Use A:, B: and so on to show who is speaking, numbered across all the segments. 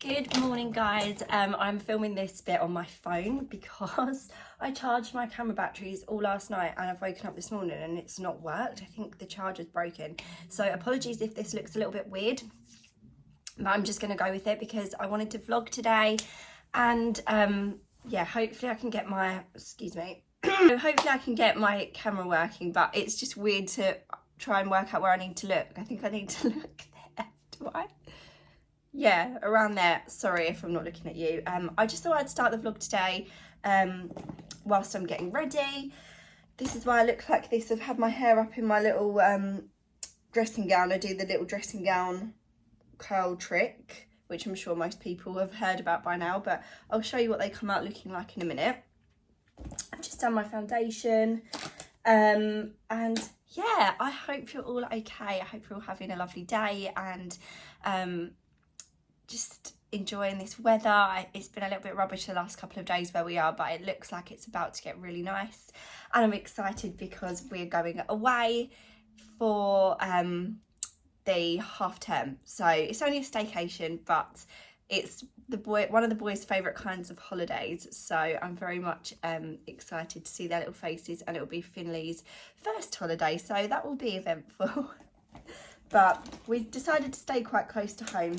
A: Good morning, guys. I'm filming this bit on my phone because I charged my camera batteries all last night and I've woken up this morning and it's not worked. I think the charger's broken. So apologies if this looks a little bit weird, but I'm just going to go with it because I wanted to vlog today and yeah, hopefully I can get my, hopefully I can get my camera working, but it's just weird to try and work out where I need to look. I think I need to look there. Do I? Yeah, around there. Sorry if I'm not looking at you. I just thought I'd start the vlog today whilst I'm getting ready. This is why I look like this. I've had my hair up in my little dressing gown. I do the little dressing gown curl trick, which I'm sure most people have heard about by now, but I'll show you what they come out looking like in a minute. I've just done my foundation and yeah, I hope you're all okay. I hope you're all having a lovely day and just enjoying this weather. It's been a little bit rubbish the last couple of days where we are, but it looks like it's about to get really nice, and I'm excited because we're going away for the half term. So it's only a staycation, but it's one of the boys' favourite kinds of holidays, so I'm very much excited to see their little faces, and it will be Finley's first holiday, so that will be eventful. But we decided to stay quite close to home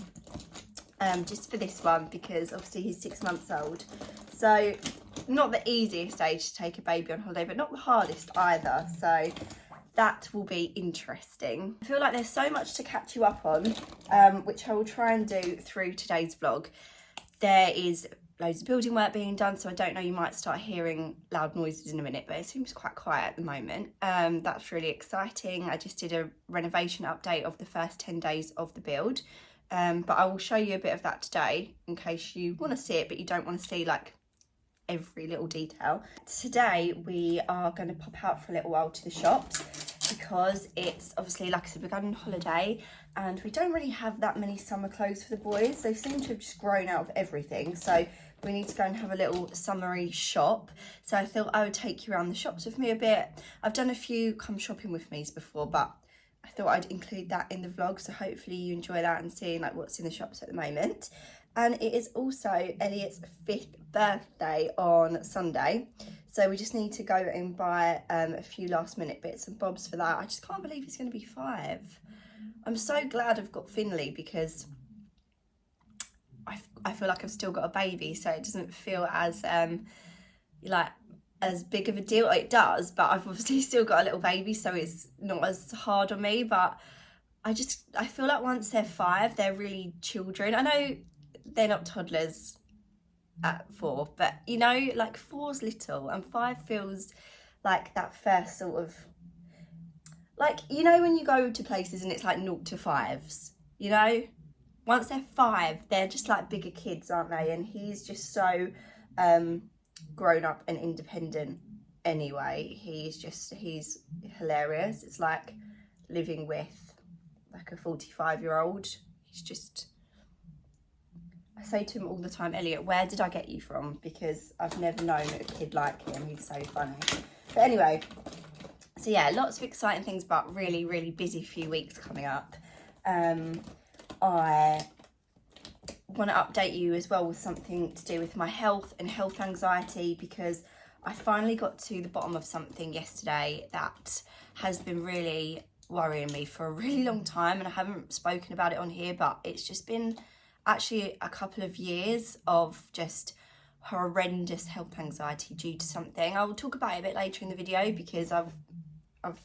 A: just for this one because obviously he's 6 months old, so not the easiest age to take a baby on holiday, but not the hardest either, so that will be interesting. I feel like there's so much to catch you up on, which I will try and do through today's vlog. There is loads of building work being done, so I don't know, you might start hearing loud noises in a minute, but it seems quite quiet at the moment. That's really exciting. I just did a renovation update of the first 10 days of the build, but I will show you a bit of that today in case you want to see it, but you don't want to see like every little detail. Today we are going to pop out for a little while to the shops because it's obviously, like I said, we're going on holiday and we don't really have that many summer clothes for the boys. They seem to have just grown out of everything, so we need to go and have a little summery shop. So I thought I would take you around the shops with me a bit. I've done a few come shopping with me's before, but I thought I'd include that in the vlog, so hopefully you enjoy that and seeing like what's in the shops at the moment. And it is also Elliot's 5th birthday on Sunday, so we just need to go and buy a few last minute bits and bobs for that. I just can't believe he's going to be 5. I'm so glad I've got Finley because I feel like I've still got a baby, so it doesn't feel as like as big of a deal. It does, but I've obviously still got a little baby, so it's not as hard on me. But I feel like once they're 5, they're really children. I know they're not toddlers at 4, but you know, like 4's little and 5 feels like that first sort of, like, you know, when you go to places and it's like 0 to 5s, you know, once they're 5, they're just like bigger kids, aren't they? And he's just so grown up and independent anyway. He's hilarious. It's like living with like a 45-year-old. He's just, I say to him all the time, Elliot, where did I get you from? Because I've never known a kid like him. He's so funny. But anyway, so yeah, lots of exciting things, but really, really busy few weeks coming up. I want to update you as well with something to do with my health and health anxiety, because I finally got to the bottom of something yesterday that has been really worrying me for a really long time, and I haven't spoken about it on here, but it's just been actually a couple of years of just horrendous health anxiety due to something. I will talk about it a bit later in the video because I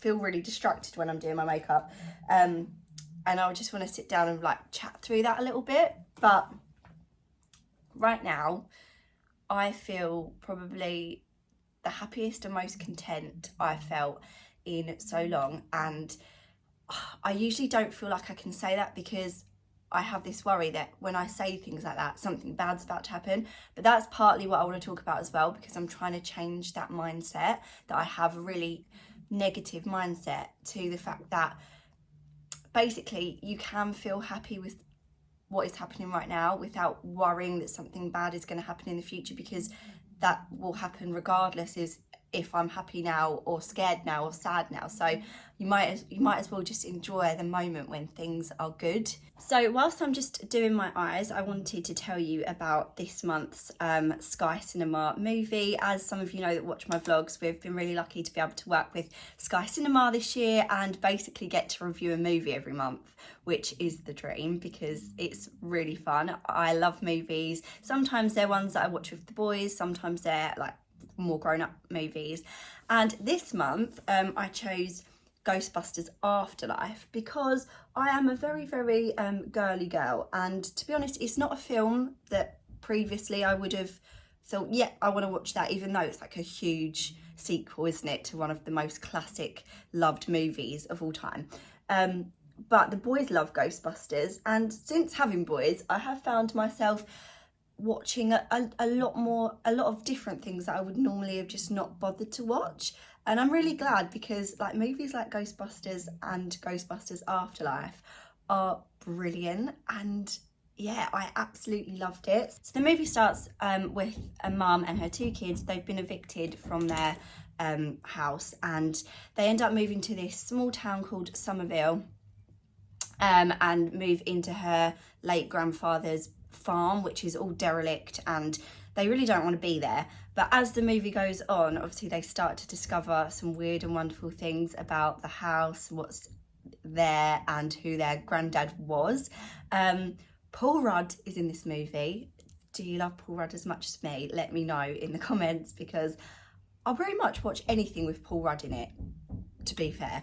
A: feel really distracted when I'm doing my makeup, and I just want to sit down and like chat through that a little bit. But right now I feel probably the happiest and most content I've felt in so long, and I usually don't feel like I can say that because I have this worry that when I say things like that, something bad's about to happen. But that's partly what I want to talk about as well, because I'm trying to change that mindset, that I have a really negative mindset to the fact that basically you can feel happy with what is happening right now without worrying that something bad is going to happen in the future, because that will happen regardless if I'm happy now or scared now or sad now. So you might as well just enjoy the moment when things are good. So whilst I'm just doing my eyes, I wanted to tell you about this month's Sky Cinema movie. As some of you know that watch my vlogs, we've been really lucky to be able to work with Sky Cinema this year and basically get to review a movie every month, which is the dream because it's really fun. I love movies. Sometimes they're ones that I watch with the boys, sometimes they're like more grown-up movies. And this month I chose Ghostbusters Afterlife because I am a very girly girl, and to be honest, it's not a film that previously I would have thought, yeah, I want to watch that, even though it's like a huge sequel, isn't it, to one of the most classic loved movies of all time. But the boys love Ghostbusters, and since having boys I have found myself watching a lot of different things that I would normally have just not bothered to watch. And I'm really glad because like movies like Ghostbusters and Ghostbusters Afterlife are brilliant, and yeah, I absolutely loved it. So the movie starts with a mum and her 2 kids. They've been evicted from their house, and they end up moving to this small town called Somerville and move into her late grandfather's farm, which is all derelict, and they really don't want to be there. But as the movie goes on, obviously they start to discover some weird and wonderful things about the house, what's there, and who their granddad was. Paul Rudd is in this movie. Do you love Paul Rudd as much as me? Let me know in the comments, because I'll very much watch anything with Paul Rudd in it, to be fair.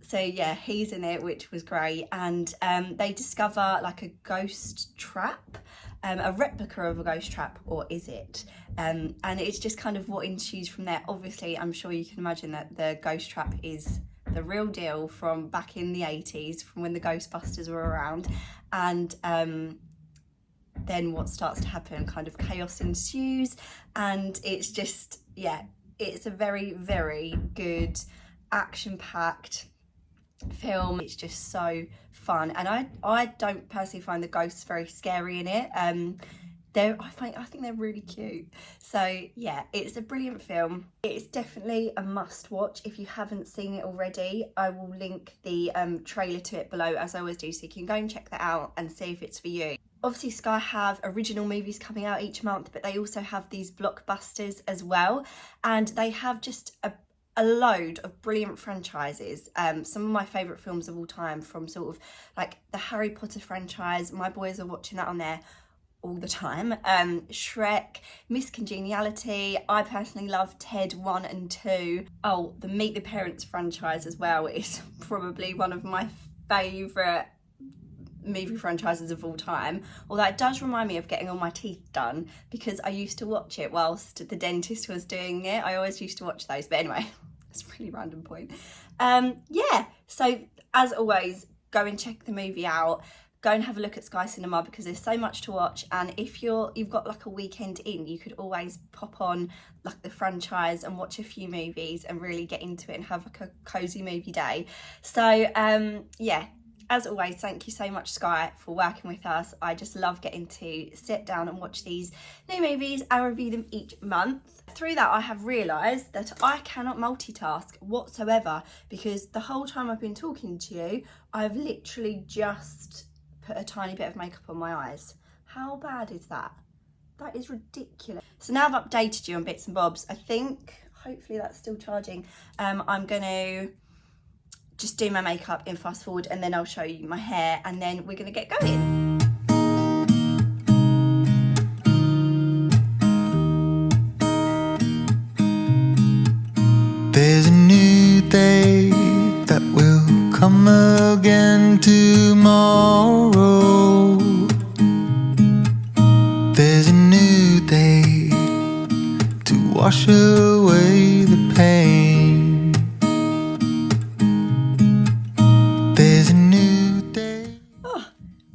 A: So yeah, he's in it, which was great. And they discover like a ghost trap, a replica of a ghost trap, or is it? And it's just kind of what ensues from there. Obviously, I'm sure you can imagine that the ghost trap is the real deal from back in the 80s, from when the Ghostbusters were around. And then what starts to happen, kind of chaos ensues, and it's just, yeah, it's a very good action-packed film. It's just so fun, and I don't personally find the ghosts very scary in it. I think they're really cute. So yeah, it's a brilliant film. It's definitely a must watch if you haven't seen it already. I will link the trailer to it below, as I always do, so you can go and check that out and see if it's for you. Obviously Sky have original movies coming out each month, but they also have these blockbusters as well, and they have just a load of brilliant franchises. Some of my favourite films of all time, from sort of like the Harry Potter franchise. My boys are watching that on there all the time. Shrek, Miss Congeniality. I personally love Ted 1 and 2. Oh, the Meet the Parents franchise as well is probably one of my favourite movie franchises of all time, although it does remind me of getting all my teeth done, because I used to watch it whilst the dentist was doing it. I always used to watch those, but anyway, it's a really random point. Yeah, so as always, go and check the movie out. Go and have a look at Sky Cinema, because there's so much to watch, and if you've got like a weekend in, you could always pop on like the franchise and watch a few movies and really get into it and have like a cozy movie day. So yeah, as always, thank you so much, Sky, for working with us. I just love getting to sit down and watch these new movies and review them each month. Through that, I have realised that I cannot multitask whatsoever, because the whole time I've been talking to you, I've literally just put a tiny bit of makeup on my eyes. How bad is that? That is ridiculous. So now I've updated you on bits and bobs. I think, hopefully that's still charging. I'm going to just do my makeup in fast forward, and then I'll show you my hair, and then we're gonna get going.
B: There's a new day that will come again tomorrow. There's a new day to wash away the pain.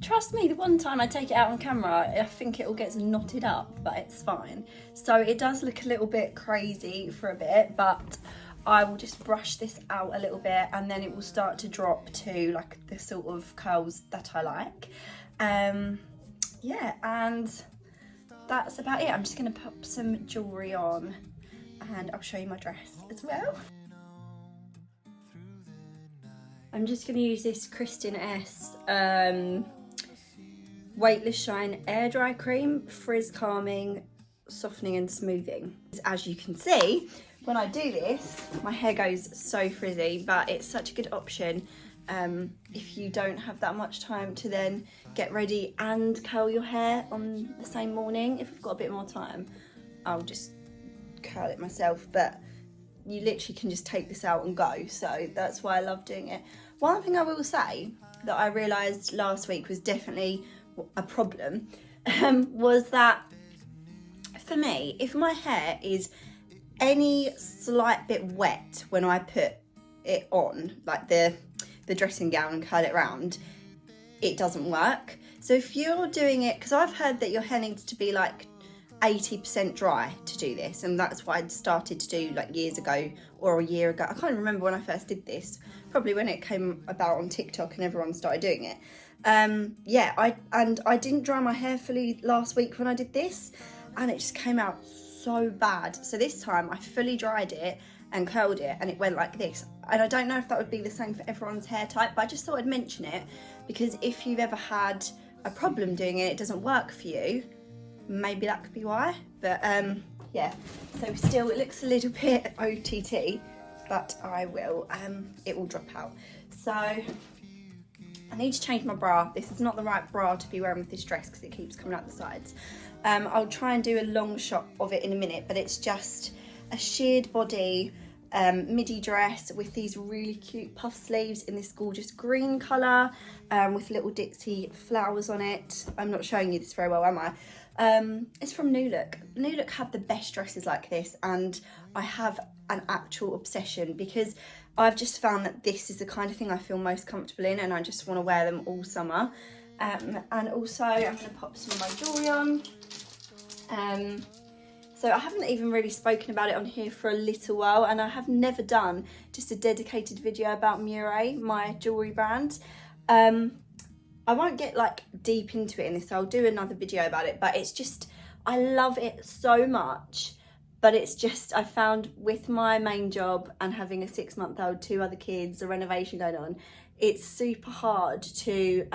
A: Trust me, the one time I take it out on camera, I think it all gets knotted up, but it's fine. So it does look a little bit crazy for a bit, but I will just brush this out a little bit, and then it will start to drop to like the sort of curls that I like. Yeah, and that's about it. I'm just gonna pop some jewellery on. and I'll show you my dress as well. I'm just going to use this Kristen S Weightless Shine Air Dry Cream, frizz calming, softening and smoothing. As you can see, when I do this, my hair goes so frizzy, but it's such a good option if you don't have that much time to then get ready and curl your hair on the same morning. If I've got a bit more time, I'll just curl it myself, but you literally can just take this out and go, so that's why I love doing it. One thing I will say that I realised last week was definitely a problem was that for me, if my hair is any slight bit wet when I put it on, like the dressing gown, and curl it round, it doesn't work. So if you're doing it, because I've heard that your hair needs to be like 80% dry to do this, and that's what I'd started to do like years ago or a year ago. I can't remember when I first did this, probably when it came about on TikTok and everyone started doing it. Yeah, I didn't dry my hair fully last week when I did this, and it just came out so bad. So this time I fully dried it and curled it, and it went like this. And I don't know if that would be the same for everyone's hair type, but I just thought I'd mention it, because if you've ever had a problem doing it, it doesn't work for you, maybe that could be why. But yeah, so still it looks a little bit OTT, but I will, it will drop out. So I need to change my bra. This is not the right bra to be wearing with this dress because it keeps coming out the sides. I'll try and do a long shot of it in a minute, but it's just a sheared body midi dress with these really cute puff sleeves in this gorgeous green colour with little ditzy flowers on it. I'm not showing you this very well, am I? It's from New Look. New Look have the best dresses like this, and I have an actual obsession because I've just found that this is the kind of thing I feel most comfortable in, and I just want to wear them all summer. And also I'm going to pop some of my jewellery on. So I haven't even really spoken about it on here for a little while, and I have never done just a dedicated video about Murnane, my jewellery brand. I won't get like deep into it in this, I'll do another video about it, but it's just, I love it so much. But it's just, I found with my main job and having a 6-month-old, 2 other kids, a renovation going on, it's super hard to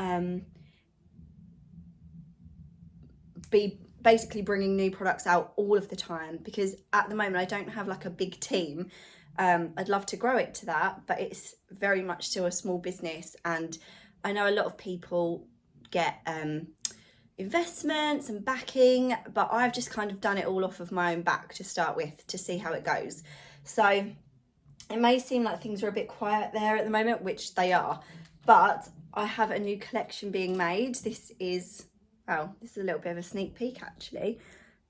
A: be basically bringing new products out all of the time, because at the moment I don't have like a big team. I'd love to grow it to that, but it's very much still a small business, and I know a lot of people get investments and backing, but I've just kind of done it all off of my own back to start with to see how it goes. So it may seem like things are a bit quiet there at the moment, which they are, but I have a new collection being made. This is, well, this is a little bit of a sneak peek actually.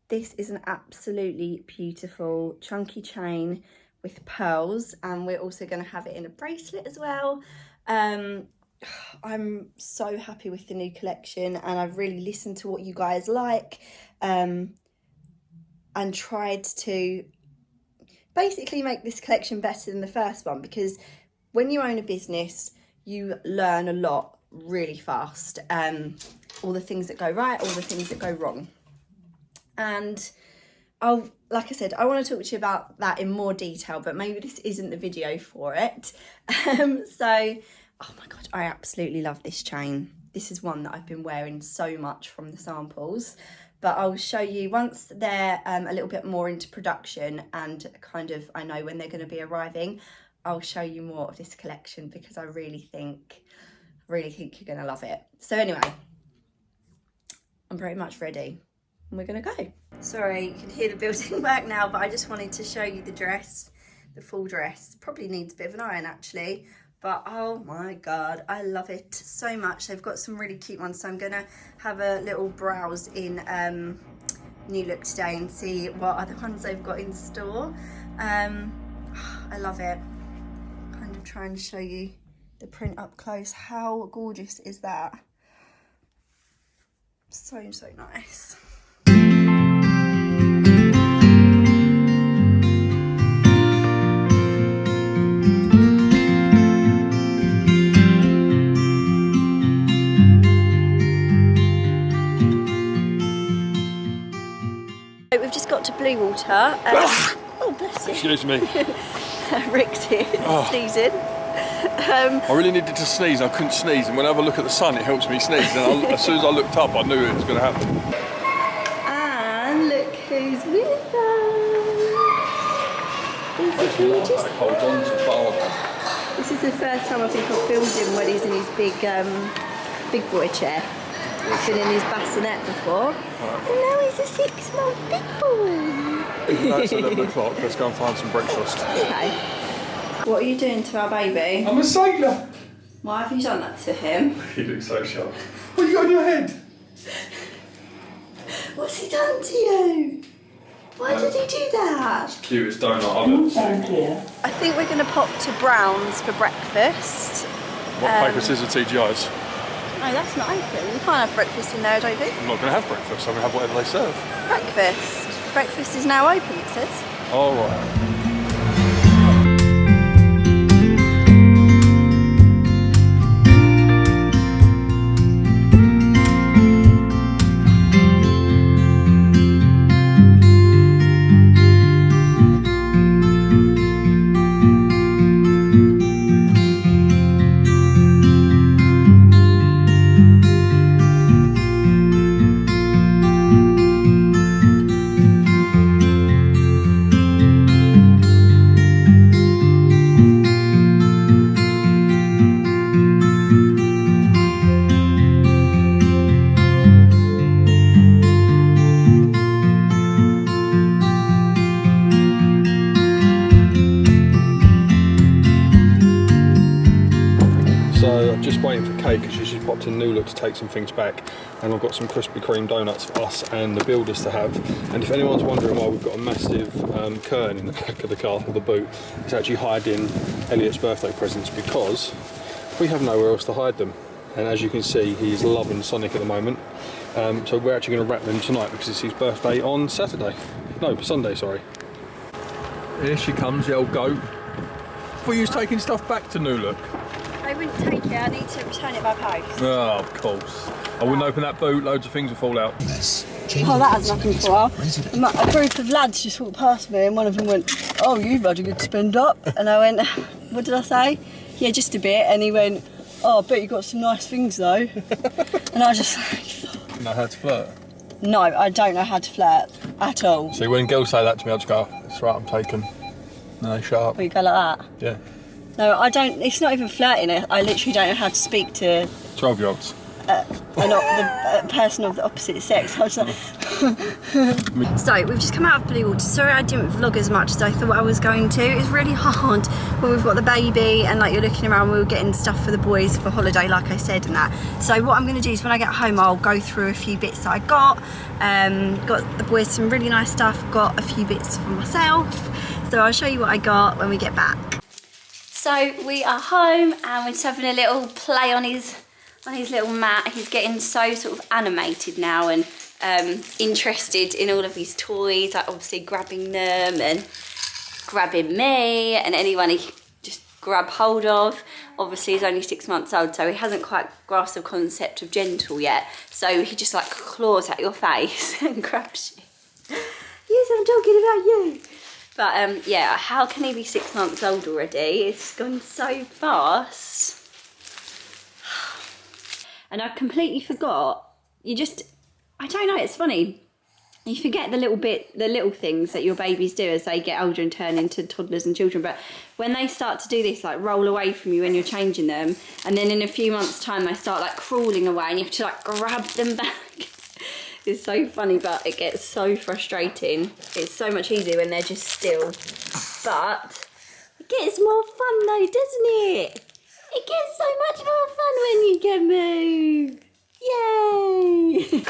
A: This is an absolutely beautiful chunky chain with pearls, and we're also going to have it in a bracelet as well. I'm so happy with the new collection, and I've really listened to what you guys like and tried to basically make this collection better than the first one, because when you own a business you learn a lot really fast, all the things that go right, all the things that go wrong. And like I said, I want to talk to you about that in more detail, but maybe this isn't the video for it. So oh my god, I absolutely love this chain. This is one that I've been wearing so much from the samples, but I'll show you once they're a little bit more into production and kind of I know when they're going to be arriving. I'll show you more of this collection because I really think you're going to love it. So anyway, I'm pretty much ready and we're going to go. Sorry, you can hear the building work now, but I just wanted to show you the dress, the full dress. Probably needs a bit of an iron actually. But oh my god, I love it so much. They've got some really cute ones, so I'm gonna have a little browse in New Look today and see what other ones they've got in store. I love it. Kind of trying to show you the print up close. How gorgeous is that? So nice. We've just got to Blue Water. Oh bless you.
C: Excuse me.
A: Rick's here, sneezing.
C: I really needed to sneeze. I couldn't sneeze, and when I have a look at the sun, it helps me sneeze. And as soon as I looked up, I knew it was going to happen.
A: And look who's with us.
C: Hold on to Father.
A: This is the first time I think I've filmed him when he's in his big boy chair. He's been in his bassinet before. Right. And now he's a 6-month big boy.
C: Even though it's 11 o'clock, let's go and find some breakfast.
A: Okay. What are you doing to our baby?
C: I'm a sailor.
A: Why have you done that to him?
C: He looks so sharp. What have you got on your head?
A: What's he done to you? Why did he do that?
C: It's the cutest donut I've ever seen.
A: I think we're going to pop to Brown's for breakfast.
C: What, paper, scissors, TGIs?
A: No, that's not open. You can't have breakfast in there, don't you?
C: I'm not going to have breakfast. I'm going to have whatever they serve.
A: Breakfast. Breakfast is now open, it says.
C: All right. Just waiting for Kate because she's just popped in New Look to take some things back, and I've got some Krispy Kreme donuts for us and the builders to have. And if anyone's wondering why we've got a massive curtain in the back of the car for the boot, it's actually hiding Elliot's birthday presents because we have nowhere else to hide them. And as you can see, he's loving Sonic at the moment. So we're actually going to wrap them tonight because it's his birthday on Saturday. No, Sunday, sorry. Here she comes, the old goat. Thought you was taking stuff back to New Look.
A: I wouldn't take it, I need to return it by post.
C: Oh, of course. I wouldn't open that boot, loads of things would fall out.
A: Oh, that has nothing for a while. A group of lads just walked past me and one of them went, "Oh, you've had a good spend up." And I went, "What did I say?" "Yeah, just a bit." And he went, "Oh, I bet you got some nice things though." And I was just like...
C: You know how to flirt?
A: No, I don't know how to flirt at all.
C: See, when girls say that to me, I just go, "That's right, I'm taken." No, shut up.
A: Well, you go like that?
C: Yeah.
A: No, I don't, it's not even flirting. I literally don't know how to speak to
C: 12-year-olds.
A: a person of the opposite sex. I was like... So, we've just come out of Blue Water. Sorry I didn't vlog as much as I thought I was going to. It's really hard when we've got the baby and like you're looking around, we were getting stuff for the boys for holiday, like I said, and that. So what I'm going to do is when I get home, I'll go through a few bits that I got. Got the boys some really nice stuff, got a few bits for myself. So I'll show you what I got when we get back. So we are home and we're just having a little play on his little mat. He's getting so sort of animated now and interested in all of his toys, like obviously grabbing them and grabbing me and anyone he just grab hold of. Obviously he's only 6 months old, so he hasn't quite grasped the concept of gentle yet. So he just like claws at your face and grabs you. Yes, I'm talking about you. But yeah, how can he be 6 months old already? It's gone so fast. And I completely forgot. I don't know, it's funny. You forget the little things that your babies do as they get older and turn into toddlers and children. But when they start to do this, like roll away from you when you're changing them, and then in a few months' time they start like crawling away and you have to like grab them back. It's so funny, but it gets so frustrating. It's so much easier when they're just still. But it gets more fun though, doesn't it? It gets so much more fun when you can move. Yay!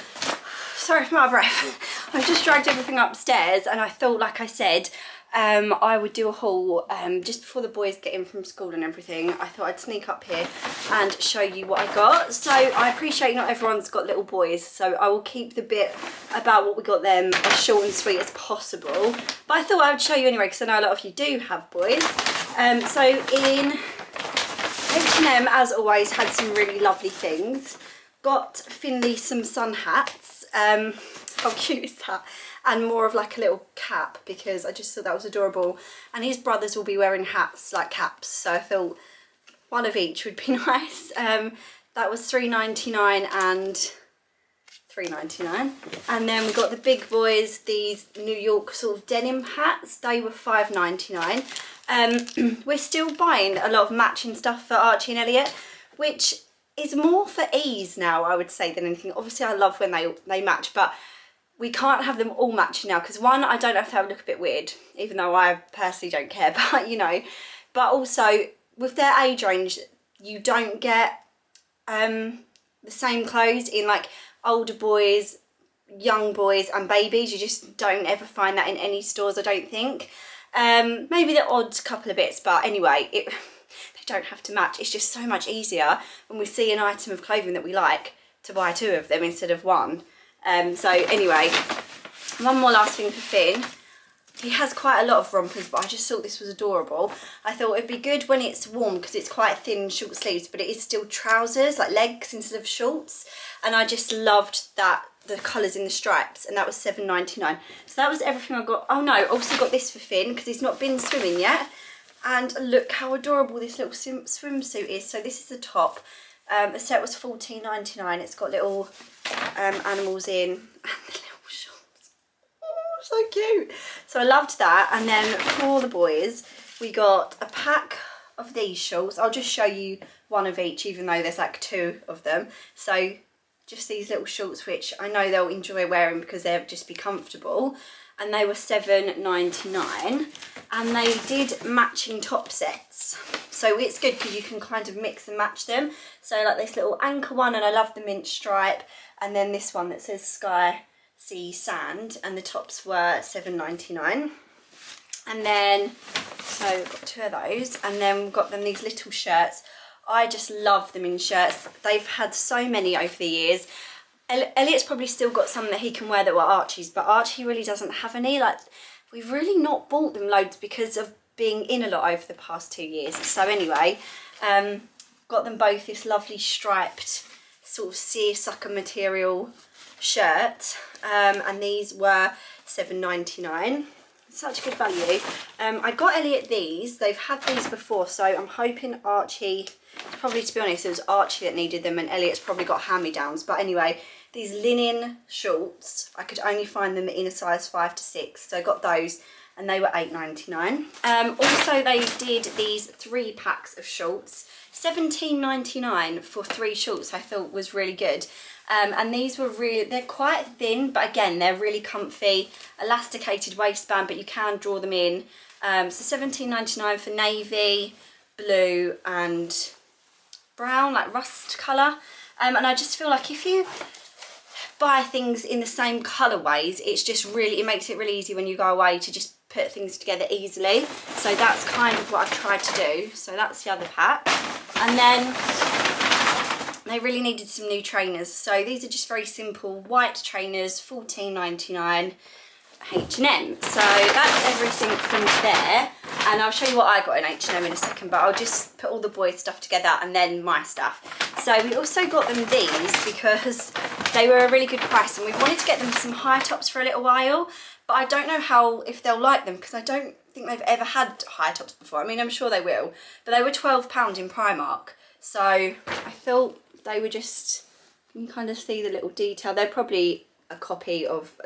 A: Sorry for my breath. I've just dragged everything upstairs and I thought, like I said, I would do a haul just before the boys get in from school and everything. I thought I'd sneak up here and show you what I got. So I appreciate not everyone's got little boys, so I will keep the bit about what we got them as short and sweet as possible. But I thought I would show you anyway because I know a lot of you do have boys. So in H&M, as always, had some really lovely things. Got Finley some sun hats. How cute is that? And more of like a little cap, because I just thought that was adorable. And his brothers will be wearing hats, like caps, so I thought one of each would be nice. That was $3.99 and $3.99. And then we got the big boys, these New York sort of denim hats. They were $5.99. We're still buying a lot of matching stuff for Archie and Elliot, which is more for ease now, I would say, than anything. Obviously, I love when they match, but we can't have them all matching now, because one, I don't know if that would look a bit weird, even though I personally don't care, but you know. But also, with their age range, you don't get the same clothes in like older boys, young boys and babies. You just don't ever find that in any stores, I don't think. Maybe the odd couple of bits, but anyway, they don't have to match. It's just so much easier when we see an item of clothing that we like to buy two of them instead of one. So anyway, one more last thing for Finn. He has quite a lot of rompers, but I just thought this was adorable. I thought it'd be good when it's warm, because it's quite thin short sleeves, but it is still trousers, like legs instead of shorts. And I just loved that, the colours in the stripes, and that was $7.99. So that was everything I got. Oh no, I also got this for Finn, because he's not been swimming yet. And look how adorable this little swimsuit is. So this is the top. The set was $14.99. It's got little animals in, and the little shorts. Oh, so cute. So I loved that. And then for the boys, we got a pack of these shorts. I'll just show you one of each, even though there's like two of them. So just these little shorts, which I know they'll enjoy wearing because they'll just be comfortable. And they were $7.99. And they did matching top sets. So it's good because you can kind of mix and match them. So like this little anchor one, and I love the mint stripe. And then this one that says Sky Sea Sand, and the tops were $7.99. And then, so we've got two of those, and then we've got them these little shirts. I just love them in shirts. They've had so many over the years. Elliot's probably still got some that he can wear that were Archie's, but Archie really doesn't have any. Like, we've really not bought them loads because of being in a lot over the past 2 years. So anyway, got them both this lovely striped sort of seersucker material shirt, and these were $7.99. Such good value. I got Elliot these. They've had these before, so I'm hoping Archie, probably, to be honest, it was Archie that needed them, and Elliot's probably got hand-me-downs. But anyway, these linen shorts, I could only find them in a size 5 to 6, so I got those, and they were $8.99. Also, they did these 3 packs of shorts, $17.99 for 3 shorts. I thought was really good. And these were really, they're quite thin, but again, they're really comfy, elasticated waistband, but you can draw them in. So $17.99 for navy, blue and brown, like rust colour. And I just feel like if you buy things in the same colourways, it's just really, it makes it really easy when you go away to just put things together easily. So that's kind of what I've tried to do. So that's the other pack. And then they really needed some new trainers. So these are just very simple white trainers, $14.99 H&M. So that's everything from there. And I'll show you what I got in H&M in a second, but I'll just put all the boys' stuff together and then my stuff. So we also got them these because they were a really good price, and we wanted to get them some high tops for a little while, but I don't know if they'll like them, because I don't think they've ever had high tops before. I mean, I'm sure they will, but they were £12 in Primark. So I thought they were just, you can kind of see the little detail. They're probably a copy of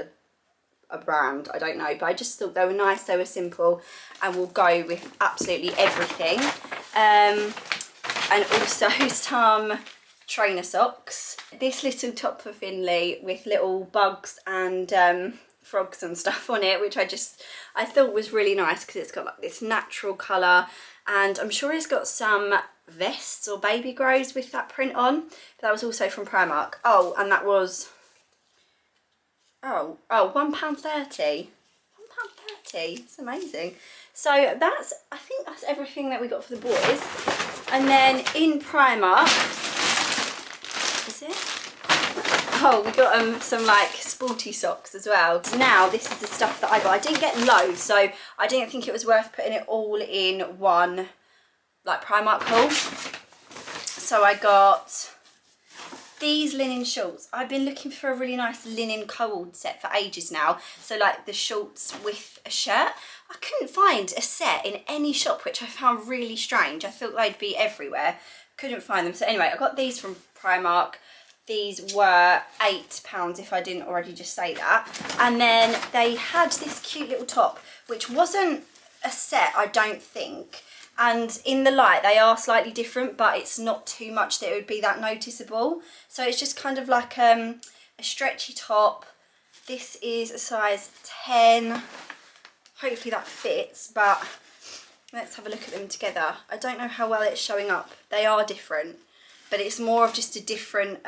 A: a brand, I don't know, but I just thought they were nice, they were simple, and will go with absolutely everything. And also some trainer socks. This little top for Finley with little bugs and frogs and stuff on it, which I thought was really nice because it's got like this natural colour, and I'm sure it's got some vests or baby grows with that print on. But that was also from Primark. Oh, and that was £1.30. £1.30. It's amazing. So I think that's everything that we got for the boys. And then in Primark, is it? Oh, we got some like sporty socks as well. Now this is the stuff that I got. I didn't get loads, so I didn't think it was worth putting it all in one like Primark haul. So I got these linen shorts. I've been looking for a really nice linen co-ord set for ages now. So like the shorts with a shirt. I couldn't find a set in any shop, which I found really strange. I thought they'd be everywhere. Couldn't find them. So anyway, I got these from Primark. These were £8 if I didn't already just say that. And then they had this cute little top, which wasn't a set, I don't think. And in the light they are slightly different, but it's not too much that it would be that noticeable. So it's just kind of like a stretchy top. This is a size 10. Hopefully that fits, but let's have a look at them together. I don't know how well it's showing up. They are different, but it's more of just a different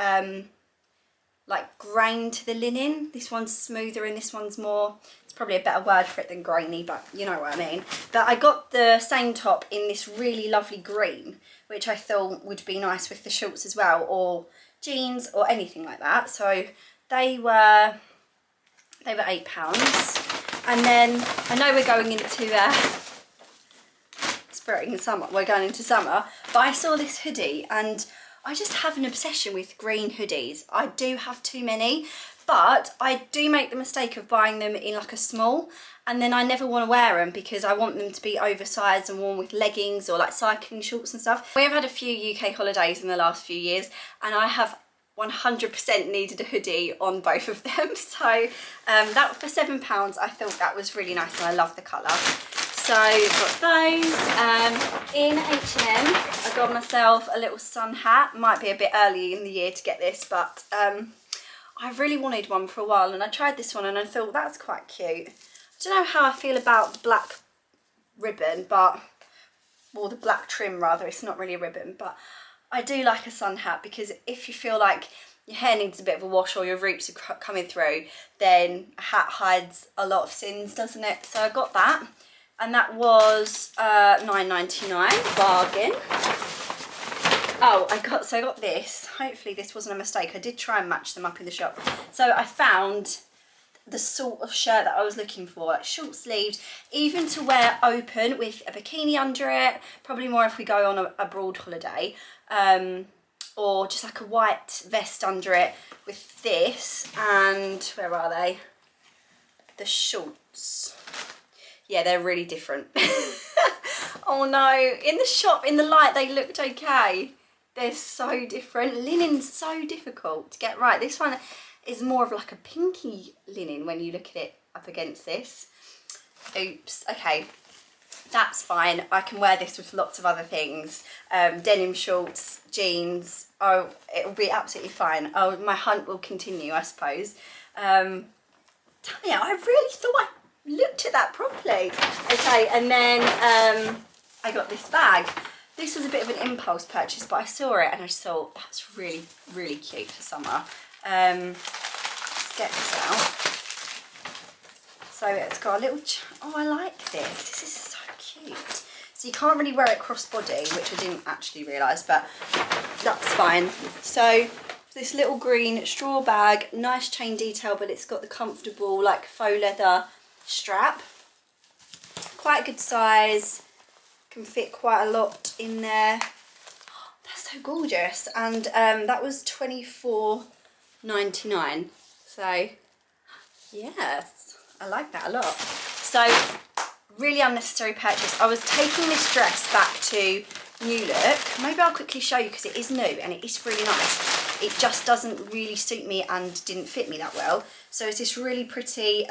A: like grain to the linen. This one's smoother and this one's more, it's probably a better word for it than grainy, but you know what I mean. But I got the same top in this really lovely green, which I thought would be nice with the shorts as well, or jeans or anything like that. So they were £8. And then I know we're going into spring and summer, we're going into summer, but I saw this hoodie and I just have an obsession with green hoodies. I do have too many, but I do make the mistake of buying them in like a small, and then I never want to wear them because I want them to be oversized and worn with leggings or like cycling shorts and stuff. We have had a few UK holidays in the last few years and I have 100% needed a hoodie on both of them. So that for £7, I thought that was really nice and I love the colour. So got those. In H&M, I got myself a little sun hat. Might be a bit early in the year to get this, but I really wanted one for a while and I tried this one and I thought that's quite cute. I don't know how I feel about the black ribbon, or the black trim rather, it's not really a ribbon, but I do like a sun hat because if you feel like your hair needs a bit of a wash or your roots are coming through, then a hat hides a lot of sins, doesn't it? So I got that. And that was £9.99, bargain. Oh, I got this. Hopefully this wasn't a mistake. I did try and match them up in the shop. So I found the sort of shirt that I was looking for, like short sleeved, even to wear open with a bikini under it. Probably more if we go on a abroad holiday, or just like a white vest under it with this. And where are they? The shorts. Yeah, they're really different. Oh no, in the shop, in the light, they looked okay. They're so different. Linen's so difficult to get right. This one is more of like a pinky linen when you look at it up against this. Oops, okay, that's fine. I can wear this with lots of other things. Denim shorts, jeans, oh, it'll be absolutely fine. Oh, my hunt will continue, I suppose. Tanya, I really thought I looked at that properly. Okay, and then I got this bag. This was a bit of an impulse purchase, but I saw it and I just thought that's really, really cute for summer. Let's get this out. So it's got a little, oh, I like this. This is so cute. So you can't really wear it crossbody, which I didn't actually realise, but that's fine. So this little green straw bag, nice chain detail, but it's got the comfortable like faux leather strap. Quite a good size, can fit quite a lot in there. Oh, that's so gorgeous. And that was £24.99. So yes, I like that a lot. So really unnecessary purchase. I was taking this dress back to New Look. Maybe I'll quickly show you because it is new and it is really nice. It just doesn't really suit me and didn't fit me that well. So it's this really pretty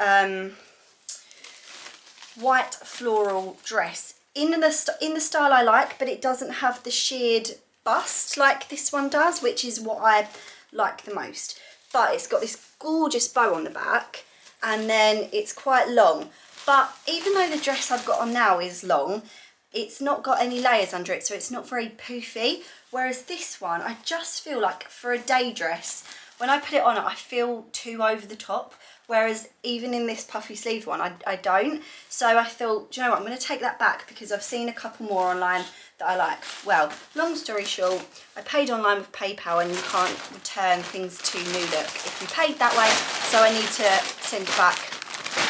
A: white floral dress in the style I like, but it doesn't have the sheared bust like this one does, which is what I like the most. But it's got this gorgeous bow on the back and then it's quite long. But even though the dress I've got on now is long, it's not got any layers under it, so it's not very poofy. Whereas this one, I just feel like for a day dress, when I put it on, I feel too over the top. Whereas even in this puffy sleeve one, I don't. So I thought, do you know what, I'm going to take that back because I've seen a couple more online that I like. Well, long story short, I paid online with PayPal and you can't return things to New Look if you paid that way. So I need to send it back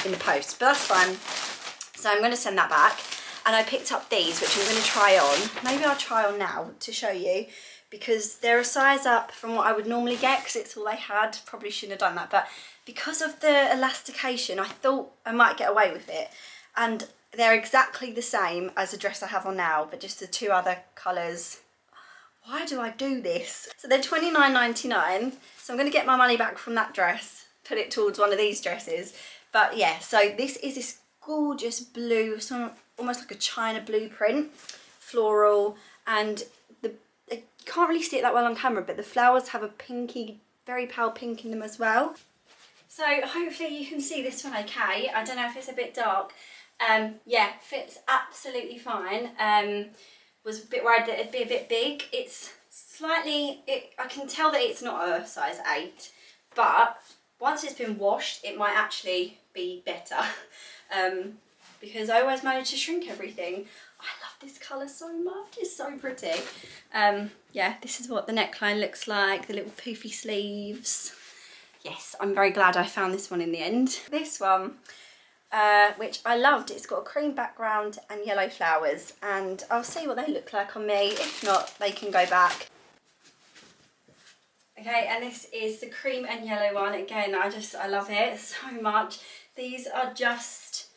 A: in the post, but that's fine. So I'm going to send that back. And I picked up these, which I'm going to try on. Maybe I'll try on now to show you, because they're a size up from what I would normally get because it's all they had. Probably shouldn't have done that, but because of the elastication, I thought I might get away with it. And they're exactly the same as the dress I have on now, but just the 2 other colours. Why do I do this? So they're £29.99, so I'm going to get my money back from that dress, put it towards one of these dresses. But yeah, so this is this gorgeous blue, almost like a china blue print, floral, and you can't really see it that well on camera, but the flowers have a pinky, very pale pink in them as well. So hopefully you can see this one okay. I don't know if it's a bit dark. Yeah, fits absolutely fine. Was a bit worried that it'd be a bit big. It's slightly, I can tell that it's not a size 8, but once it's been washed, it might actually be better. Because I always manage to shrink everything. I love this colour so much, it's so pretty. Yeah, this is what the neckline looks like, the little poofy sleeves. Yes, I'm very glad I found this one in the end. This one, which I loved, it's got a cream background and yellow flowers, and I'll see what they look like on me. If not, they can go back. Okay, and this is the cream and yellow one. Again, I love it so much. These are just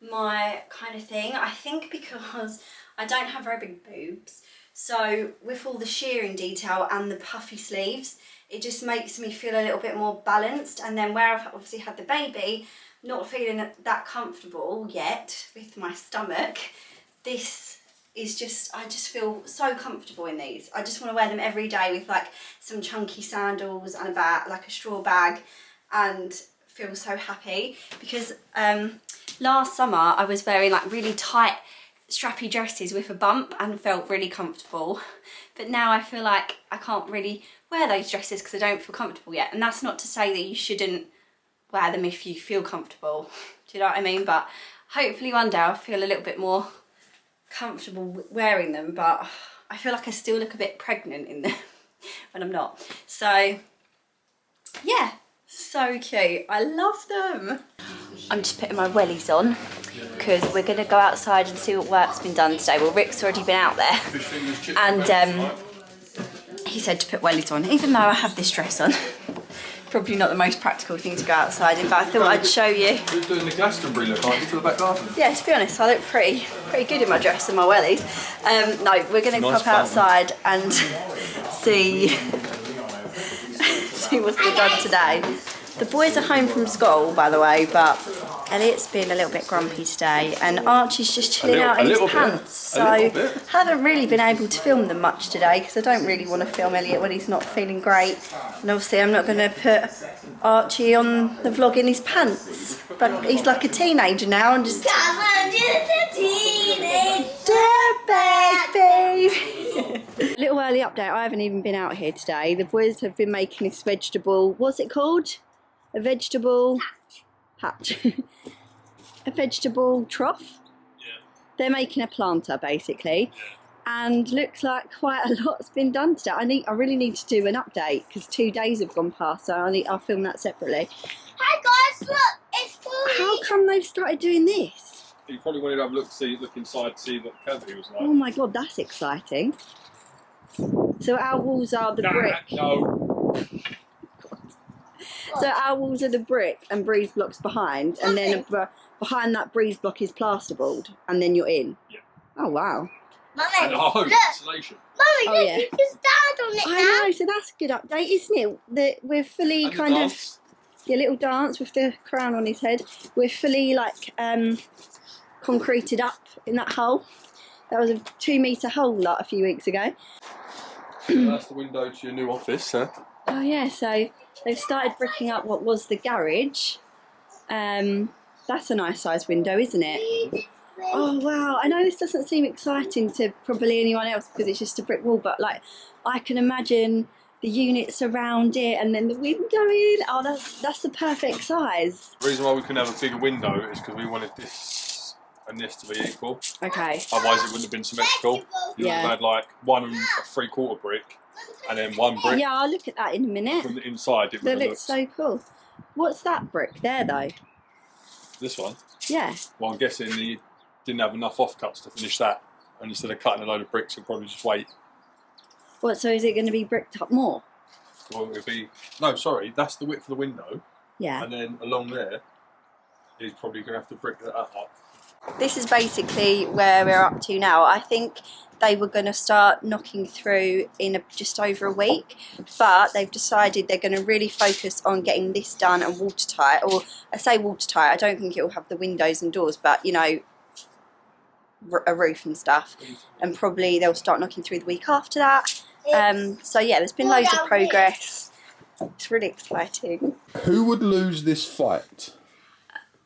A: my kind of thing. I think because I don't have very big boobs, so with all the shearing detail and the puffy sleeves, it just makes me feel a little bit more balanced. And then where I've obviously had the baby, not feeling that comfortable yet with my stomach, this is just, I just feel so comfortable in these. I just want to wear them every day with like some chunky sandals and a bag, like a straw bag, and feel so happy. Because last summer I was wearing like really tight strappy dresses with a bump and felt really comfortable, but now I feel like I can't really wear those dresses because I don't feel comfortable yet. And that's not to say that you shouldn't wear them if you feel comfortable, do you know what I mean? But hopefully one day I'll feel a little bit more comfortable wearing them, but I feel like I still look a bit pregnant in them when I'm not. So yeah, so cute, I love them. I'm just putting my wellies on because we're going to go outside and see what work's been done today. Well, Rick's already been out there, and he said to put wellies on, even though I have this dress on. Probably not the most practical thing to go outside in, but I thought I'd show you.
C: Who's doing the Glastonbury look, aren't you, for the back garden?
A: Yeah, to be honest, I look pretty good in my dress and my wellies. No, we're going to
C: Nice
A: pop outside and see what's been done today. The boys are home from school, by the way, but Elliot's been a little bit grumpy today, and Archie's just chilling out in his pants. So I haven't really been able to film them much today because I don't really want to film Elliot when he's not feeling great. And obviously I'm not going to put Archie on the vlog in his pants. But he's like a teenager now and just... Come on, just a teenager, baby. Little early update, I haven't even been out here today. The boys have been making this vegetable, what's it called? A vegetable... Hatch. A vegetable trough. Yeah. They're making a planter basically, and looks like quite a lot's been done today. I really need to do an update because 2 days have gone past, so I'll film that separately. Hey guys, look, it's fully. How come they've started doing this?
C: You probably wanted to have a look inside to see what the cavity was like.
A: Oh my god, that's exciting. So our walls are the brick.
C: No.
A: So our walls are the brick and breeze blocks behind, and then behind that breeze block is plasterboard, and then you're in. Yeah. Oh wow.
C: Mummy, look. Insulation.
A: Mummy, look, you can stand on it now. I know, so that's a good update, isn't it? That we're fully and kind of your little dance with the crown on his head. We're fully like concreted up in that hole. That was a 2-metre hole like a few weeks ago.
C: So that's the window to your new office, huh?
A: Oh yeah, so they've started bricking up what was the garage. That's a nice sized window, isn't it? Oh wow, I know this doesn't seem exciting to probably anyone else because it's just a brick wall, but like I can imagine the units around it and then the window in. Oh, that's the perfect size.
C: The reason why we couldn't have a bigger window is because we wanted this and this to be equal.
A: Okay.
C: Otherwise it wouldn't have been symmetrical. You would have had like 1 3/4 brick and then 1 brick.
A: Yeah, I'll look at that in a minute.
C: From the inside it would
A: That
C: have
A: looks so cool. What's that brick there though?
C: This one?
A: Yeah. Well,
C: I'm guessing you didn't have enough offcuts to finish that, and instead of cutting a load of bricks you'll probably just wait.
D: What, so is it going to be bricked up more?
C: Well, it would be... No, sorry, that's the width of the window.
D: Yeah.
C: And then along there, he's probably going to have to brick that up.
A: This is basically where we're up to now. I think they were going to start knocking through in just over a week, but they've decided they're going to really focus on getting this done and watertight. Or I say watertight, I don't think it will have the windows and doors, but you know, a roof and stuff. And probably they'll start knocking through the week after that. So yeah, there's been loads of progress. It's really exciting.
C: Who would lose this fight?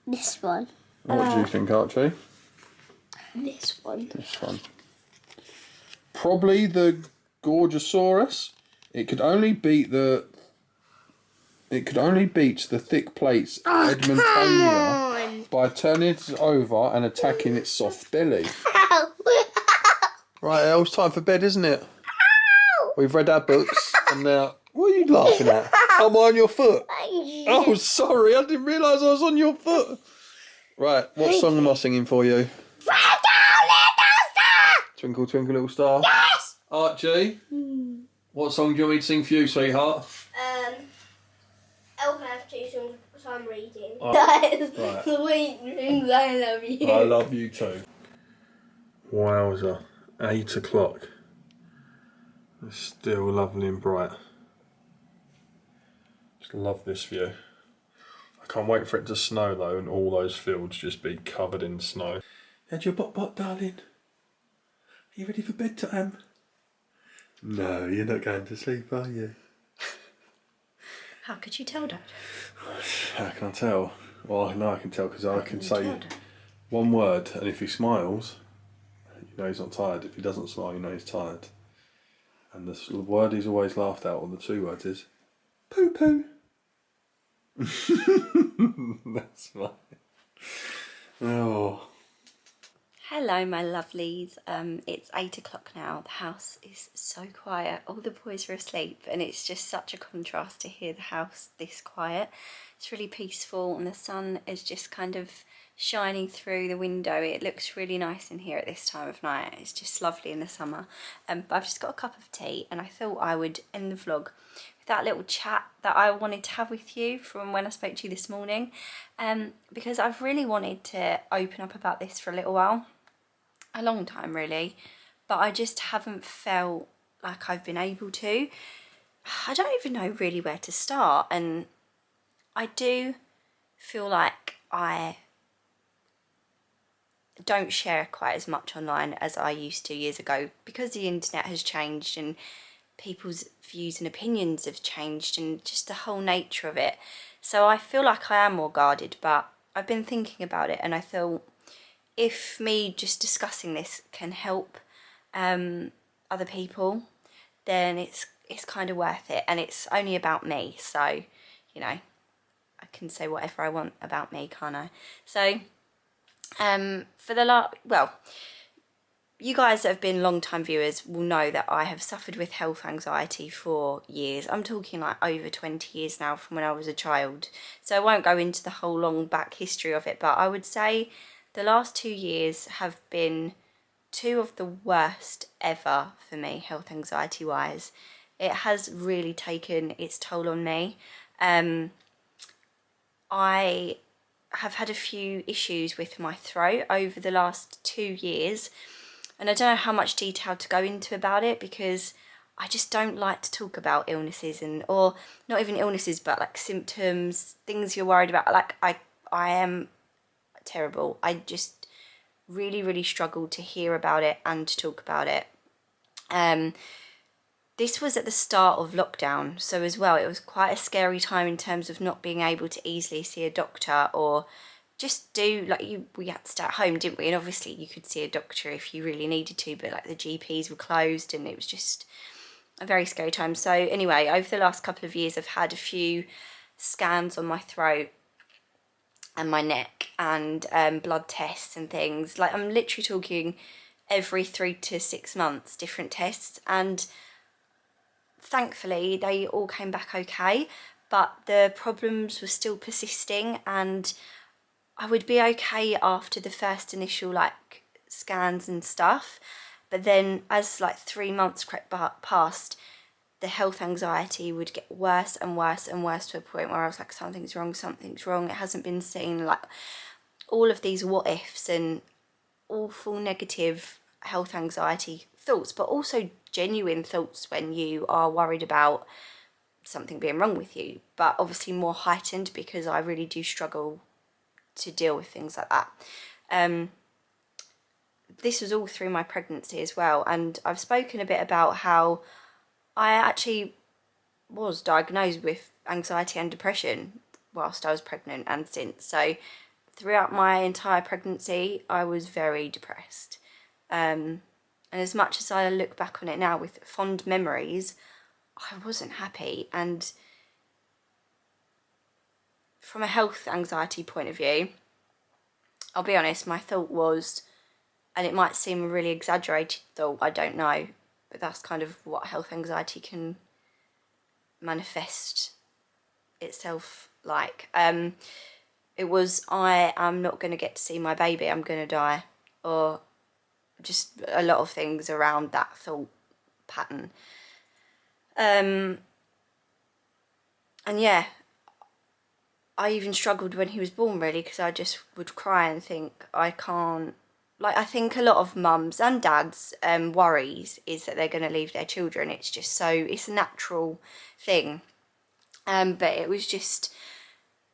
E: This one.
C: What do you think, Archie?
E: This one.
C: This one. Probably the Gorgosaurus. It could only beat the thick plates Edmontonia by turning it over and attacking its soft belly. Right, it's time for bed, isn't it? We've read our books and now... What are you laughing at? Am I on your foot? Oh, sorry, I didn't realise I was on your foot. Right, what song am I singing for you? Twinkle, twinkle, little star. Yes! Archie, what song do you want me to sing for you, sweetheart?
E: I'll have two songs, so I'm reading.
C: Right.
E: Sweet dreams, I love you.
C: I love you too. Wowza, 8 o'clock. It's still lovely and bright. Just love this view. I can't wait for it to snow though and all those fields just be covered in snow. Had your bot, darling? Are you ready for bedtime? No, you're not going to sleep, are you?
A: How could you tell, Dad?
C: How can I tell? Well, I know I can tell because I can say one word and if he smiles, you know he's not tired. If he doesn't smile, you know he's tired. And the word he's always laughed out, or the 2 words, is poo poo. That's right. Oh.
A: Hello, my lovelies. It's 8 o'clock now. The house is so quiet. All the boys are asleep, and it's just such a contrast to hear the house this quiet. It's really peaceful, and the sun is just kind of shining through the window. It looks really nice in here at this time of night. It's just lovely in the summer. But I've just got a cup of tea, and I thought I would end the vlog with that little chat that I wanted to have with you from when I spoke to you this morning, because I've really wanted to open up about this for a little while. A long time really, but I just haven't felt like I've been able to. I don't even know really where to start, and I do feel like I don't share quite as much online as I used to years ago because the internet has changed and people's views and opinions have changed and just the whole nature of it. So I feel like I am more guarded, but I've been thinking about it and I thought if me just discussing this can help other people, then it's kind of worth it, and it's only about me, so you know I can say whatever I want about me, can't I? So for the you guys that have been long-time viewers will know that I have suffered with health anxiety for years. I'm talking like over 20 years now from when I was a child, so I won't go into the whole long back history of it, but I would say the last 2 years have been 2 of the worst ever for me, health anxiety wise. It has really taken its toll on me. I have had a few issues with my throat over the last 2 years, and I don't know how much detail to go into about it because I just don't like to talk about illnesses, or not even illnesses, but like symptoms, things you're worried about. Like I am terrible. I just really struggled to hear about it and to talk about it. This was at the start of lockdown, so as well it was quite a scary time in terms of not being able to easily see a doctor or just do we had to stay at home, didn't we? And obviously you could see a doctor if you really needed to, but like the GPs were closed and it was just a very scary time. So anyway, over the last couple of years I've had a few scans on my throat and my neck and blood tests and things. Like I'm literally talking every 3 to 6 months different tests, and thankfully they all came back okay, but the problems were still persisting, and I would be okay after the first initial like scans and stuff, But then as like 3 months crept past, the health anxiety would get worse and worse and worse, to a point where I was like, something's wrong, it hasn't been seen. Like all of these what ifs and awful negative health anxiety thoughts, but also genuine thoughts when you are worried about something being wrong with you, but obviously more heightened because I really do struggle to deal with things like that. This was all through my pregnancy as well, and I've spoken a bit about how I actually was diagnosed with anxiety and depression whilst I was pregnant and since. So throughout my entire pregnancy, I was very depressed. And as much as I look back on it now with fond memories, I wasn't happy. And from a health anxiety point of view, I'll be honest, my thought was, and it might seem a really exaggerated thought, I don't know, but that's kind of what health anxiety can manifest itself like. It was, I am not going to get to see my baby, I'm going to die, or just a lot of things around that thought pattern. And yeah, I even struggled when he was born, really, because I just would cry and think, I can't. Like, I think a lot of mums and dads worries is that they're going to leave their children. It's just so, it's a natural thing. But it was just,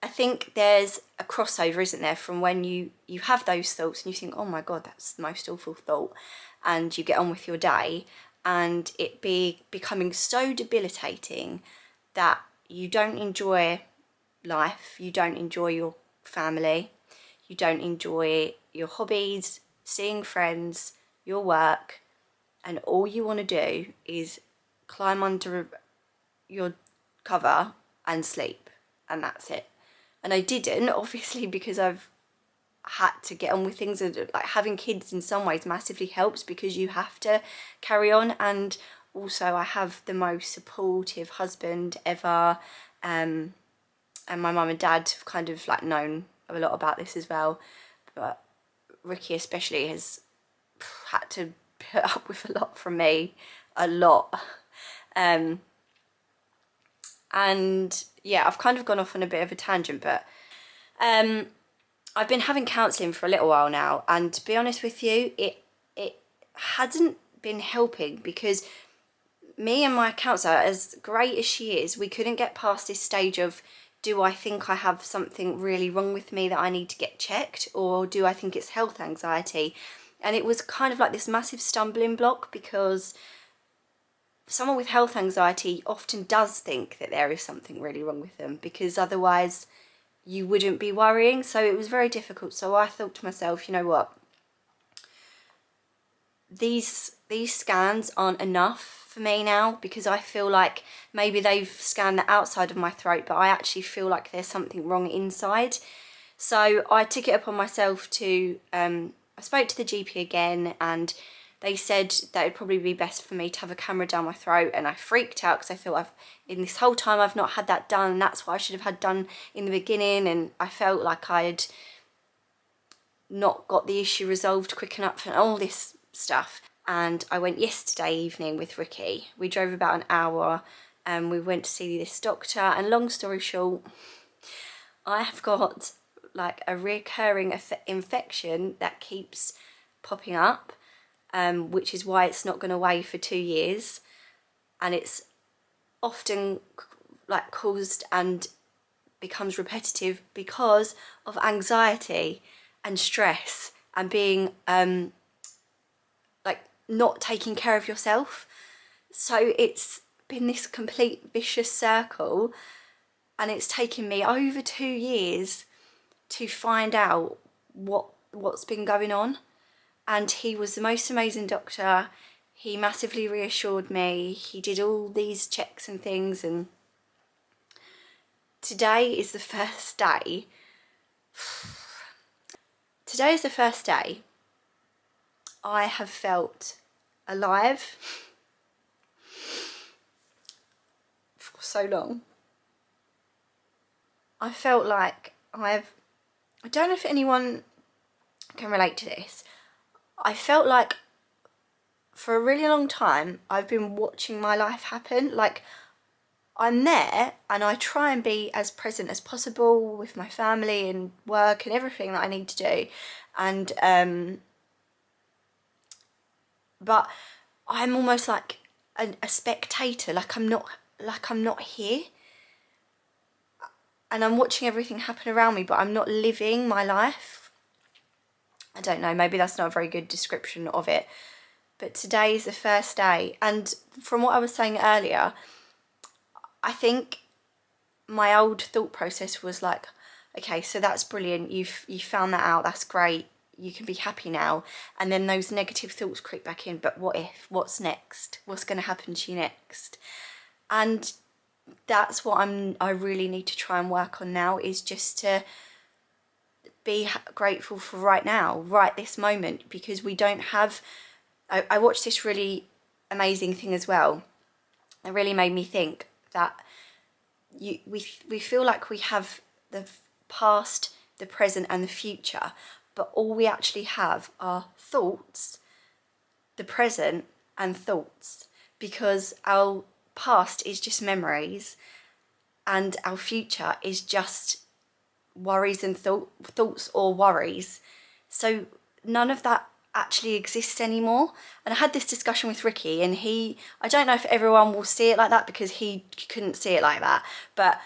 A: I think there's a crossover, isn't there, from when you have those thoughts and you think, oh my God, that's the most awful thought, and you get on with your day, and it becoming so debilitating that you don't enjoy life, you don't enjoy your family, you don't enjoy your hobbies, seeing friends, your work, and all you want to do is climb under your cover and sleep, and that's it. And I didn't, obviously, because I've had to get on with things, and like having kids in some ways massively helps because you have to carry on. And also I have the most supportive husband ever, and my mum and dad have kind of like known a lot about this as well, but Ricky especially has had to put up with a lot from me, a lot. And yeah, I've kind of gone off on a bit of a tangent, but I've been having counselling for a little while now, and to be honest with you, it hadn't been helping, because me and my counsellor, as great as she is, we couldn't get past this stage of, do I think I have something really wrong with me that I need to get checked, or do I think it's health anxiety? And it was kind of like this massive stumbling block, because someone with health anxiety often does think that there is something really wrong with them, because otherwise you wouldn't be worrying. So it was very difficult. So I thought to myself, you know what, these scans aren't enough for me now, because I feel like maybe they've scanned the outside of my throat, but I actually feel like there's something wrong inside. So I took it upon myself to, I spoke to the GP again, and they said that it'd probably be best for me to have a camera down my throat, and I freaked out because I thought in this whole time I've not had that done, and that's what I should have had done in the beginning, and I felt like I had not got the issue resolved quick enough and all this stuff. And I went yesterday evening with Ricky. We drove about an hour and we went to see this doctor, and long story short, I have got like a recurring infection that keeps popping up, which is why it's not gone away for 2 years, and it's often like caused and becomes repetitive because of anxiety and stress and being like not taking care of yourself. So it's been this complete vicious circle, and it's taken me over 2 years to find out what's been going on. And he was the most amazing doctor. He massively reassured me. He did all these checks and things, and today is the first day. Today is the first day I have felt alive for so long. I felt like I don't know if anyone can relate to this. I felt like for a really long time, I've been watching my life happen. Like, I'm there and I try and be as present as possible with my family and work and everything that I need to do. And, but I'm almost like a spectator, like I'm not here. And I'm watching everything happen around me, but I'm not living my life. I don't know, maybe that's not a very good description of it. But today is the first day. And from what I was saying earlier, I think my old thought process was like, okay, so that's brilliant. You found that out. That's great. You can be happy now. And then those negative thoughts creep back in. But what if? What's next? What's going to happen to you next? And that's what I really need to try and work on now, is just to be grateful for right now, right this moment, because we don't have... I watched this really amazing thing as well. It really made me think that we feel like we have the past, the present and the future, but all we actually have are thoughts, the present and thoughts, because our past is just memories and our future is just worries and thoughts or worries. So none of that actually exists anymore. And I had this discussion with Ricky, and I don't know if everyone will see it like that because he couldn't see it like that, but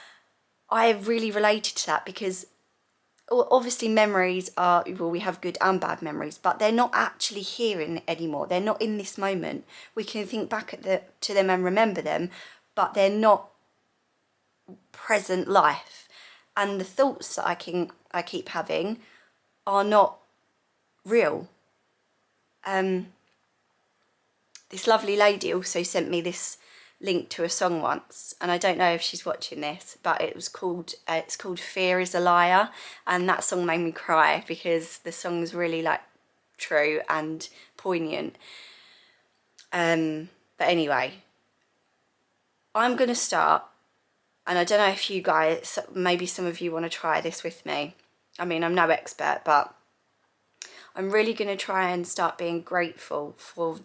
A: I really related to that, because obviously memories are, well, we have good and bad memories, but they're not actually here anymore. They're not in this moment. We can think back to them and remember them, but they're not present life. And the thoughts that I keep having are not real. This lovely lady also sent me this link to a song once, and I don't know if she's watching this, but it's called Fear is a Liar, and that song made me cry because the song's really like true and poignant. But anyway, I'm gonna start, and I don't know if you guys, maybe some of you want to try this with me. I mean, I'm no expert, but I'm really going to try and start being grateful for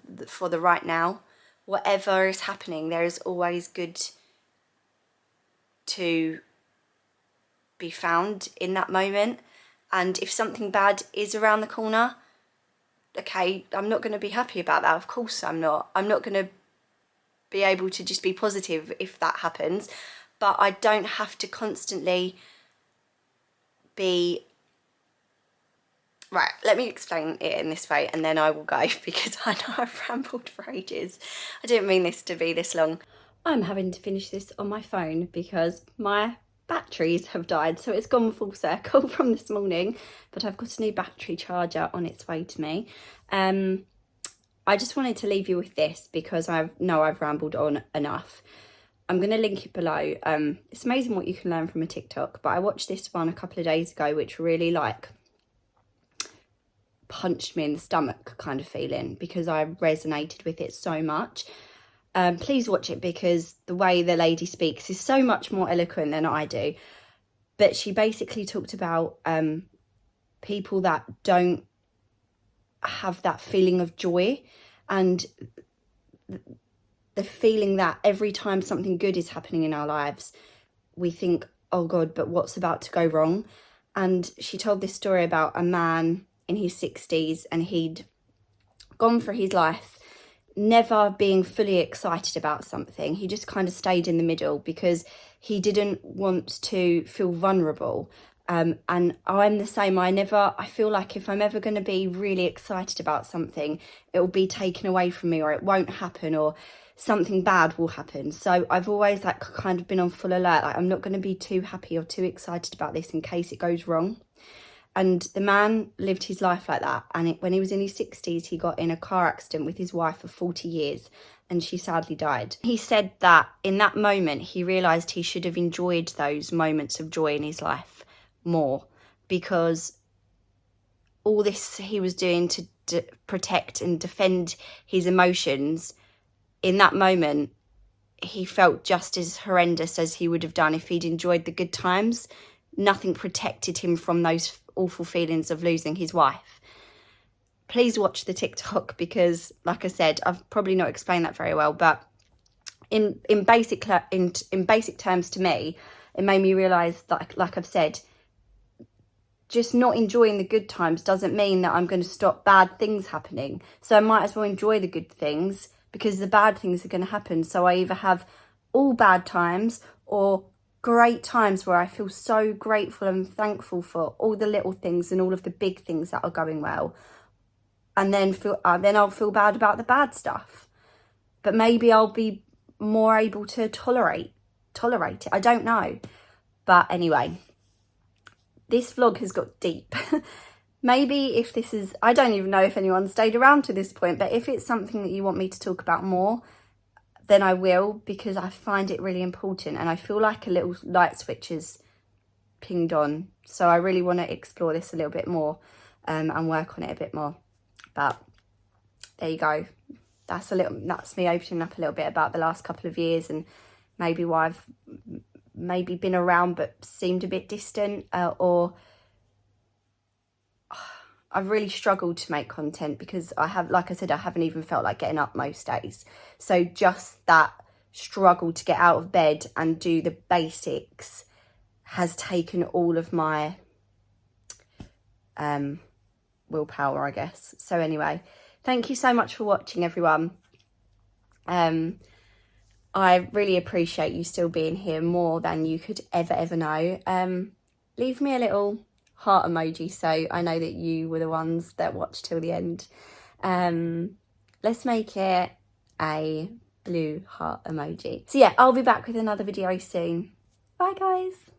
A: the right now. Whatever is happening, there is always good to be found in that moment. And if something bad is around the corner, okay, I'm not going to be happy about that. Of course I'm not. I'm not going to be able to just be positive if that happens. But I don't have to constantly be... Right, let me explain it in this way and then I will go, because I know I've rambled for ages. I didn't mean this to be this long. I'm having to finish this on my phone because my batteries have died, so it's gone full circle from this morning, but I've got a new battery charger on its way to me. I just wanted to leave you with this because I know I've rambled on enough. I'm going to link it below. It's amazing what you can learn from a TikTok, but I watched this one a couple of days ago which really punched me in the stomach kind of feeling, because I resonated with it so much. Please watch it, because the way the lady speaks is so much more eloquent than I do. But she basically talked about people that don't have that feeling of joy, and the feeling that every time something good is happening in our lives, we think, oh God, but what's about to go wrong? And she told this story about a man in his 60s, and he'd gone for his life never being fully excited about something. He just kind of stayed in the middle because he didn't want to feel vulnerable. And I'm the same. I feel like if I'm ever going to be really excited about something, it will be taken away from me, or it won't happen, or something bad will happen. So I've always kind of been on full alert. I'm not going to be too happy or too excited about this in case it goes wrong. And the man lived his life like that. And when he was in his 60s, he got in a car accident with his wife for 40 years, and she sadly died. He said that in that moment, he realised he should have enjoyed those moments of joy in his life more, because all this he was doing to protect and defend his emotions, in that moment, he felt just as horrendous as he would have done if he'd enjoyed the good times. Nothing protected him from those awful feelings of losing his wife. please watch the TikTok, because like I said, I've probably not explained that very well, but in basic terms, to me, it made me realise that, like I've said, just not enjoying the good times doesn't mean that I'm going to stop bad things happening. So I might as well enjoy the good things, because the bad things are going to happen. So I either have all bad times or great times where I feel so grateful and thankful for all the little things and all of the big things that are going well. And then I'll feel bad about the bad stuff. But maybe I'll be more able to tolerate it. I don't know. But anyway, this vlog has got deep. Maybe if this is, I don't even know if anyone stayed around to this point, but if it's something that you want me to talk about more, then I will, because I find it really important, and I feel like a little light switch is pinged on. So I really want to explore this a little bit more, and work on it a bit more. But there you go. That's me opening up a little bit about the last couple of years, and maybe why I've maybe been around but seemed a bit distant, or I've really struggled to make content because like I said, I haven't even felt like getting up most days. So just that struggle to get out of bed and do the basics has taken all of my willpower, I guess. So anyway, thank you so much for watching, everyone. I really appreciate you still being here, more than you could ever know. Leave me a little heart emoji so I know that you were the ones that watched till the end. Let's make it a blue heart emoji. So yeah, I'll be back with another video soon. Bye guys.